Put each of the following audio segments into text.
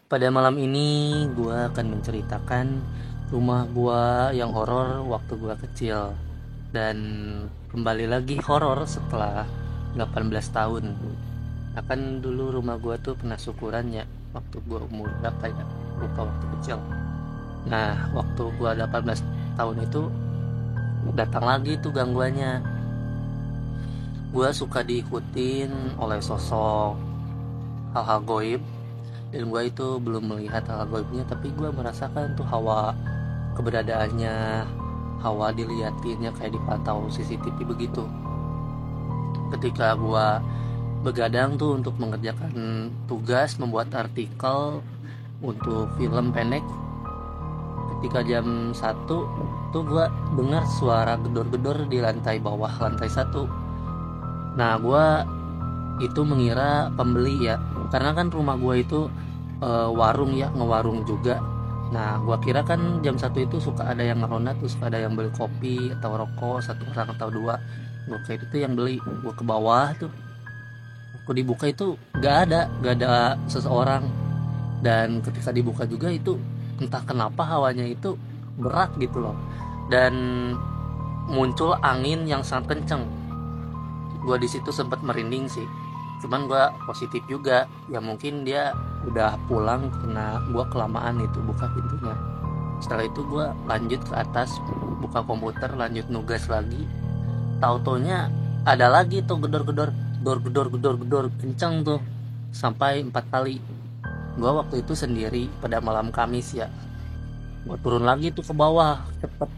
Pada malam ini gua akan menceritakan rumah gua yang horor waktu gua kecil. Dan kembali lagi horor setelah 18 tahun. Nah kan dulu rumah gua tuh pernah syukuran ya waktu gua umur berapa ya, lupa waktu kecil. Nah waktu gua 18 tahun itu datang lagi tuh gangguannya. Gua suka diikutin oleh sosok hal-hal goib, dan gue itu belum melihat hal goibnya, tapi gue merasakan tuh hawa keberadaannya, hawa diliatinnya kayak dipantau CCTV begitu. Ketika gue begadang tuh untuk mengerjakan tugas membuat artikel untuk film pendek, ketika jam 1 tuh gue dengar suara gedor-gedor di lantai bawah, lantai 1. Nah gue itu mengira pembeli ya, karena kan rumah gue itu warung ya, ngewarung juga. Nah gue kira kan jam 1 itu suka ada yang ngeronda tuh, suka ada yang beli kopi atau rokok, satu orang atau dua. Gue kira itu yang beli. Gue ke bawah tuh, aku dibuka itu gak ada seseorang. Dan ketika dibuka juga itu entah kenapa hawanya itu berat gitu loh, dan muncul angin yang sangat kenceng. Gue di situ sempat merinding sih, cuman gue positif juga ya, mungkin dia udah pulang karena gue kelamaan itu buka pintunya. Setelah itu gue lanjut ke atas, buka komputer, lanjut nugas lagi. Tau-taunya ada lagi tuh gedor-gedor, gedor-gedor kenceng tuh sampai 4 kali. Gue waktu itu sendiri pada malam Kamis ya. Gue turun lagi tuh ke bawah cepet,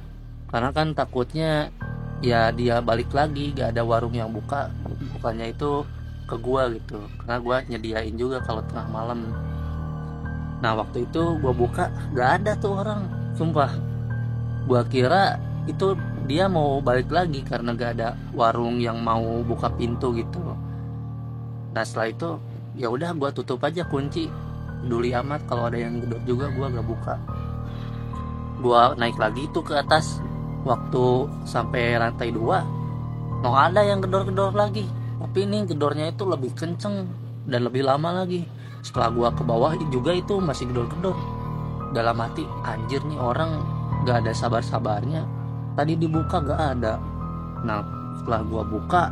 karena kan takutnya ya dia balik lagi, gak ada warung yang buka, bukannya itu ke gua gitu, karena gua nyediain juga kalau tengah malam. Nah waktu itu gua buka, gak ada tuh orang, sumpah. Gua kira itu dia mau balik lagi karena gak ada warung yang mau buka pintu gitu. Nah setelah itu ya udah gua tutup aja, kunci, peduli amat kalau ada yang gedor juga gua gak buka. Gua naik lagi tuh ke atas, waktu sampai lantai 2 mau ada yang gedor-gedor lagi, tapi ini gedornya itu lebih kenceng dan lebih lama lagi. Setelah gua ke bawah juga itu masih gedor-gedor. Dalam hati, anjir nih orang gak ada sabar-sabarnya, tadi dibuka gak ada. Nah setelah gua buka,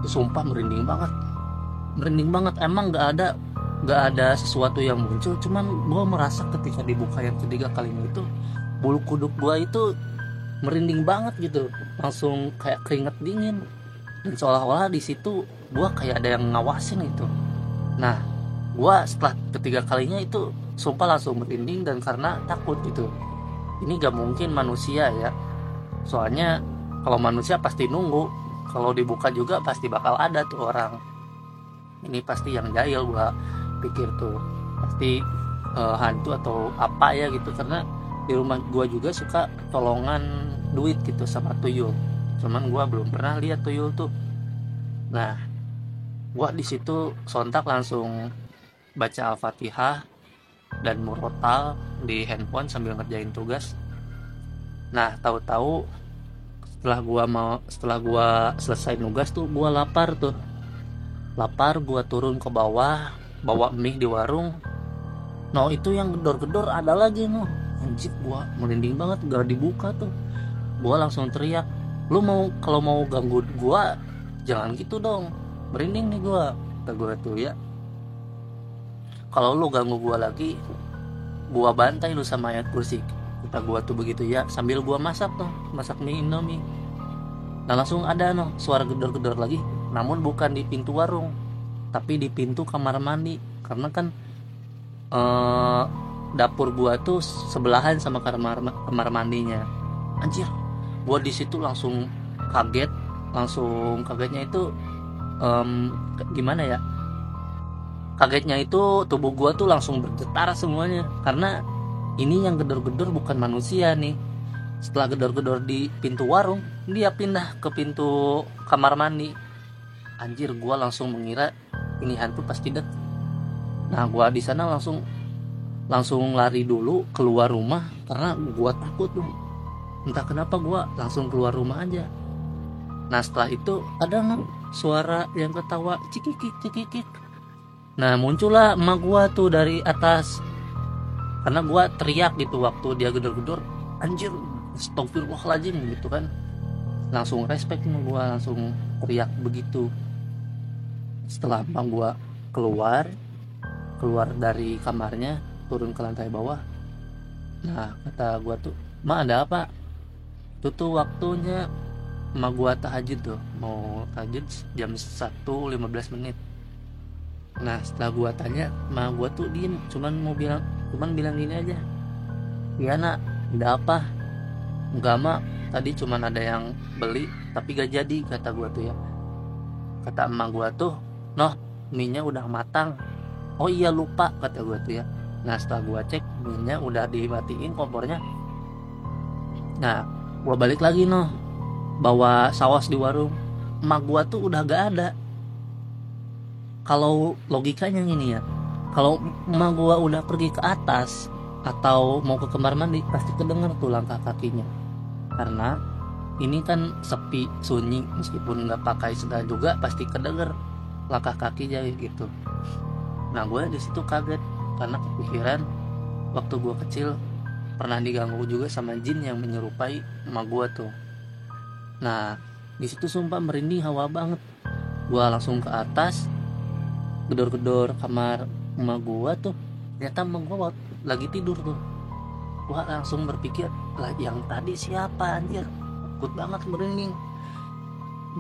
sumpah merinding banget. Emang gak ada sesuatu yang muncul, cuman gua merasa ketika dibuka yang ketiga kalinya itu, bulu kuduk gua itu merinding banget gitu, langsung kayak keringet dingin, dan seolah-olah di situ gua kayak ada yang ngawasin itu. Nah gua setelah ketiga kalinya itu sumpah langsung merinding, dan karena takut gitu, ini gak mungkin manusia ya, soalnya kalau manusia pasti nunggu, kalau dibuka juga pasti bakal ada tuh orang. Ini pasti yang jahil, gua pikir tuh pasti hantu atau apa ya gitu, karena di rumah gua juga suka tolongan duit gitu sama tuyul, cuman gua belum pernah lihat tuyul tuh. Nah gua di situ sontak langsung baca Al-Fatihah dan murotal di handphone sambil ngerjain tugas. Nah tahu-tahu setelah gua selesai nugas tuh gua lapar, gua turun ke bawah bawa mie di warung. No itu yang gedor-gedor ada lagi no. Anjir, gua merinding banget, gak dibuka tuh. Gua langsung teriak, lu kalau mau ganggu gua jangan gitu dong, merinding nih gua. Kata gua tuh ya, kalau lu ganggu gua lagi, gua bantai lu sama ayat kursi. Kata gua tuh begitu ya, sambil gua masak mie Indomie. Nah langsung ada suara gedor-gedor lagi, namun bukan di pintu warung, tapi di pintu kamar mandi, karena kan dapur gua tuh sebelahan sama kamar mandinya. Anjir, gua di situ langsung kagetnya itu gimana ya, kagetnya itu tubuh gua tuh langsung bergetar semuanya, karena ini yang gedor-gedor bukan manusia nih. Setelah gedor-gedor di pintu warung, dia pindah ke pintu kamar mandi. Anjir, gua langsung mengira ini hantu pasti det. Nah gua di sana langsung lari dulu keluar rumah, karena gua takut tuh. Entah kenapa gua langsung keluar rumah aja. Nah setelah itu ada suara yang ketawa cikikik. Nah muncullah emak gua tuh dari atas. karena gue teriak gitu waktu dia gedor-gedor, anjir astagfirullahaladzim gitu kan. Langsung respect nih, gue langsung teriak begitu. Setelah emak gue keluar dari kamarnya, turun ke lantai bawah. Nah kata gue tuh, "Ma, ada apa?" Itu tuh waktunya emak gue tahajud tuh, mau tahajud jam 1:15. Nah setelah gue tanya, emak gue tuh diem, cuman bilang gini aja, "Iya nak, ada apa?" "Enggak mak, tadi cuman ada yang beli tapi gak jadi," kata gue tuh ya. Kata emak gue tuh, "Noh, mie-nya udah matang." "Oh iya lupa," kata gue tuh ya. Nah setelah gue cek, mie-nya udah dimatiin kompornya. Nah gue balik lagi noh, bawa saus di warung. Emak gue tuh udah gak ada. Kalau logikanya gini ya, kalau emak gue udah pergi ke atas atau mau ke kamar mandi, pasti kedenger tuh langkah kakinya. Karena ini kan sepi, sunyi, meskipun nggak pakai sendal juga pasti kedenger langkah kakinya gitu. Nah gue di situ kaget karena kepikiran waktu gue kecil pernah diganggu juga sama jin yang menyerupai emak gue tuh. Nah di situ sumpah merinding hawa banget. Gue langsung ke atas, gedor-gedor kamar emak gue tuh, ternyata emak gue lagi tidur tuh. Gue langsung berpikir, lah yang tadi siapa anjir, takut banget merinding.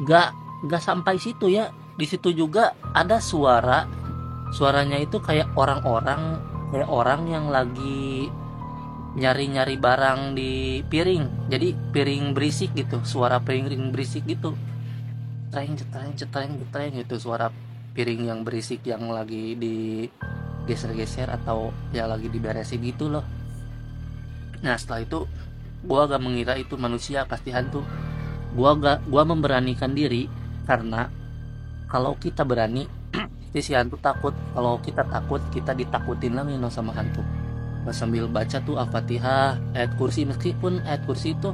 Gak sampai situ ya, di situ juga ada suaranya itu kayak orang yang lagi nyari barang di piring. Jadi piring berisik gitu, suara piring berisik gitu, cetreng gitu, suara piring yang berisik yang lagi digeser-geser atau ya lagi diberesin gitu loh. Nah setelah itu gue agak mengira itu manusia, pasti hantu. Gue memberanikan diri karena kalau kita berani si hantu takut. Kalau kita takut, kita ditakutin lagi no sama hantu. Gua sambil baca tuh Al-Fatihah, ayat kursi, meskipun ayat kursi itu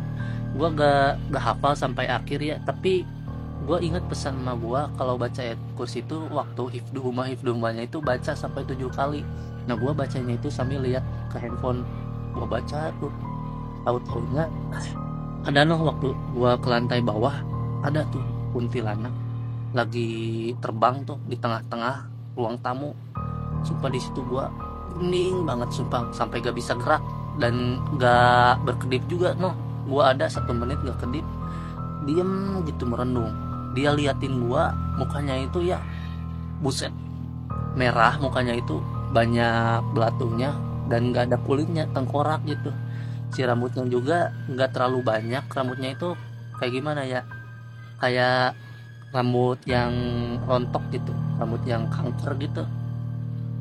gue gak hafal sampai akhir ya, tapi gue ingat pesan sama gue kalau baca ayat kursi itu waktu hifdhumanya itu baca sampai 7 kali. Nah gue bacanya itu sambil lihat ke handphone, gue baca tuh, tahu-taunya ada noh waktu gue ke lantai bawah, ada tuh kuntilanak lagi terbang tuh di tengah-tengah ruang tamu. Sumpah di situ gue hening banget sumpah, sampai gak bisa gerak dan gak berkedip juga noh. Gue ada 1 menit gak kedip, diem gitu merenung. Dia liatin gue, mukanya itu ya buset merah, mukanya itu banyak belatunya dan gak ada kulitnya, tengkorak gitu. Si rambutnya juga gak terlalu banyak, rambutnya itu kayak gimana ya, kayak rambut yang rontok gitu, rambut yang kanker gitu.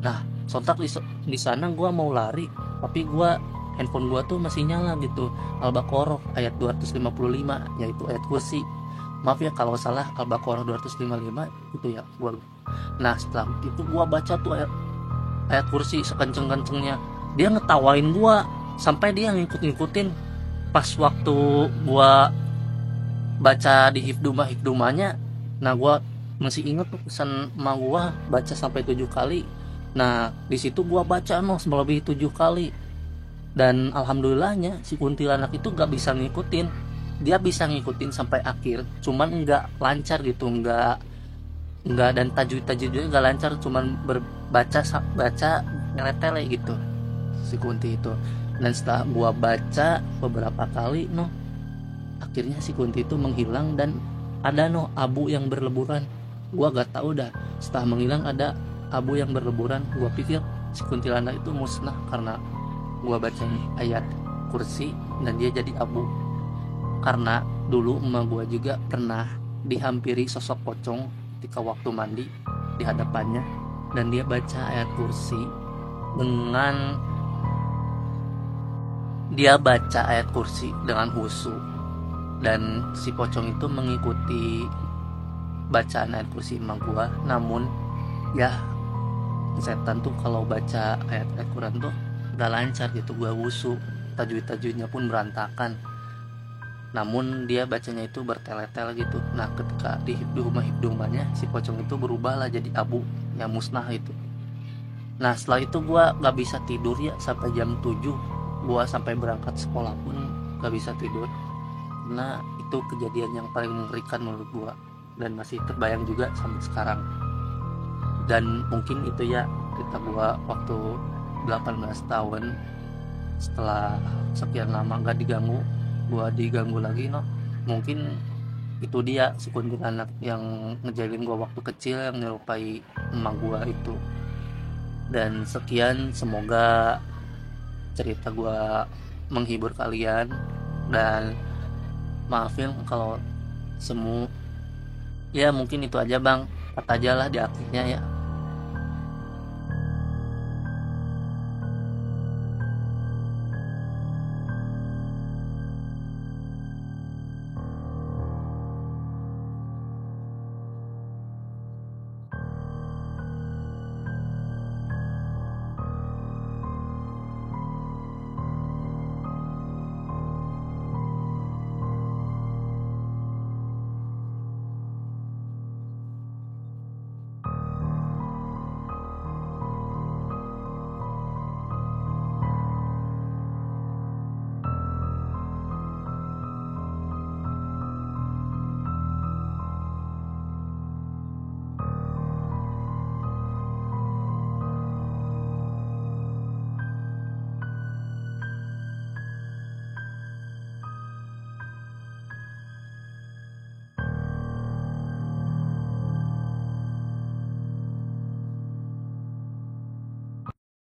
Nah sontak di sana gue mau lari, tapi handphone gue tuh masih nyala gitu, Al-Baqarah ayat 255, yaitu ayat kursi. Maaf ya kalau salah, Al-Baqarah 255 itu ya gua. Nah setelah itu gue baca tuh ayat kursi sekenceng-kencengnya. Dia ngetawain gue sampai dia ngikutin. Pas waktu gue baca di hifdhumanya, nah gue masih inget tuh pesan emak gue baca sampai 7 kali. Nah di situ gue baca melebihi 7 kali, dan alhamdulillahnya si kuntilanak itu gak bisa ngikutin. Dia bisa ngikutin sampai akhir, cuman nggak lancar gitu, nggak dan tajwid-tajwidnya nggak lancar, cuman baca ngeletele gitu si kunti itu. Dan setelah gua baca beberapa kali akhirnya si kunti itu menghilang dan ada abu yang berleburan. Gua gak tahu dah, setelah menghilang ada abu yang berleburan, gua pikir si kuntilanak itu musnah karena gua baca ayat kursi dan dia jadi abu. Karena dulu emak gue juga pernah dihampiri sosok pocong ketika waktu mandi di hadapannya, dan dia baca ayat kursi dengan khusyuk, dan si pocong itu mengikuti bacaan ayat kursi emak gue. Namun ya setan tuh kalau baca ayat-ayat Quran tuh gak lancar gitu, gue khusyuk, tajwid-tajwidnya pun berantakan. Namun dia bacanya itu bertele-tele gitu. Nah ketika di hifdhumanya si pocong itu berubahlah jadi abu yang musnah itu. Nah setelah itu gue gak bisa tidur ya sampai jam 7. Gue sampai berangkat sekolah pun gak bisa tidur, karena itu kejadian yang paling mengerikan menurut gue, dan masih terbayang juga sampai sekarang. Dan mungkin itu ya cerita gue waktu 18 tahun. Setelah sekian lama gak diganggu, gue diganggu lagi mungkin itu dia si kuntilanak yang ngejagain gue waktu kecil, yang nyerupai emak gue itu. Dan sekian, semoga cerita gue menghibur kalian, dan maafin kalau semu ya mungkin itu aja bang, kata aja lah di akhirnya ya.